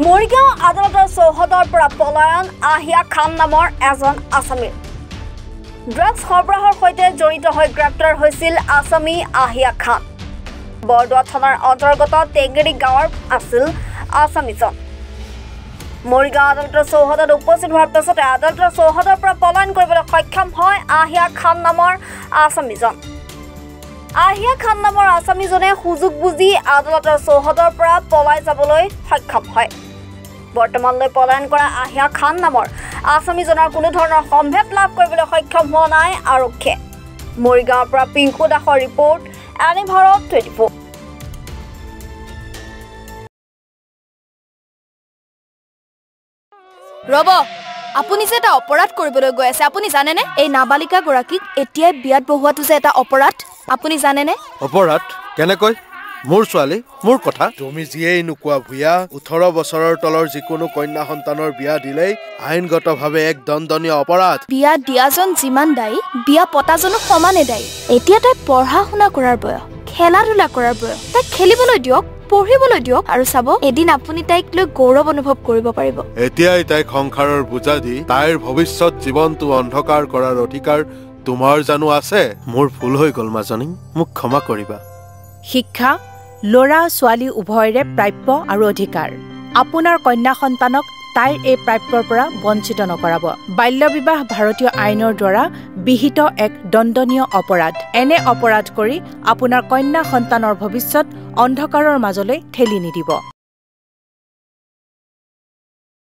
মৰিগাঁও আদালতৰ চৌহদৰ পৰা পলায়ন আহিয়া খান নামৰ এজন আছামীৰ ড্ৰাগছ সৰবৰাহৰ সৈতে জড়িত হৈ গ্ৰেপ্তাৰ হৈছিল আছামী আহিয়া খান। বৰদোৱা থানাৰ অন্তৰ্গত টেংগেৰী গাঁৱৰ আছিল আছামীজন। মৰিগাঁও আদালতৰ চৌহদত উপস্থিত হোৱাৰ পাছতে আদালতৰ চৌহদৰ পৰা পলায়ন কৰিবলৈ সক্ষম হয় আহিয়া খান নামৰ আছামীজন। আহিয়া খান নামৰ আছামীজনে সুযোগ বুজি আদালতৰ চৌহদৰ পৰা পলাই যাবলৈ সক্ষম হয়। বৰ্তমানলৈ পলায়ন কৰা আহিয়া খান নামৰ আছামীজনৰ কোনো ধৰণৰ সম্ভেদ লাভ কৰিবলৈ সক্ষম হোৱা নাই আৰক্ষীয়ে। মৰিগাঁৱৰ পৰা পিংকু দাসৰ ৰিপৰ্ট, এনি ভাৰত 24। ৰব, আপুনি যে এটা অপৰাধ কৰিবলৈ গৈ আছে, আপুনি জানেনে? এই নাবালিকা গৰাকীক এতিয়াই বিয়াত বহুৱাটো যে এটা অপৰাধ, আপুনি জানেনে? অপৰাধ কেনেকৈ? মোৰ ছোৱালী, মোৰ কথা। তুমি যিয়েই নোকোৱা ভূঞা, 18 বছৰৰ তলৰ যিকোনো কন্যা সন্তানৰ বিয়া দিলেই আইনগতভাৱে এক দণ্ডনীয় অপৰাধ। বিয়া দিয়াজন যিমান দায়ী, বিয়া পতাজনো সমানে দায়ী। এতিয়া তাই পঢ়া শুনা কৰাৰ বয়স, খেলা ধূলা কৰাৰ বয়স। তাইক খেলিবলৈ দিয়ক, পঢ়িবলৈ দিয়ক, আৰু চাব এদিন আপুনি তাইক লৈ গৌৰৱ অনুভৱ কৰিব পাৰিব। এতিয়াই তাইক সংসাৰৰ বোজা দি তাইৰ ভৱিষ্যত জীৱনটো অন্ধকাৰ কৰাৰ অধিকাৰ তোমাৰ জানো আছে? মোৰ ভুল হৈ গ'ল মাজনী, মোক ক্ষমা কৰিবা। শিক্ষা ল'ৰা ছোৱালী উভয়ৰে প্ৰাপ্য আৰু অধিকাৰ। আপোনাৰ কন্যা সন্তানক তাইৰ এই প্ৰাপ্যৰ পৰা বঞ্চিত নকৰাব। বাল্য বিবাহ ভাৰতীয় আইনৰ দ্বাৰা বিহিত এক দণ্ডনীয় অপৰাধ। এনে অপৰাধ কৰি আপোনাৰ কন্যা সন্তানৰ ভৱিষ্যত অন্ধকাৰৰ মাজলৈ ঠেলি নিদিব।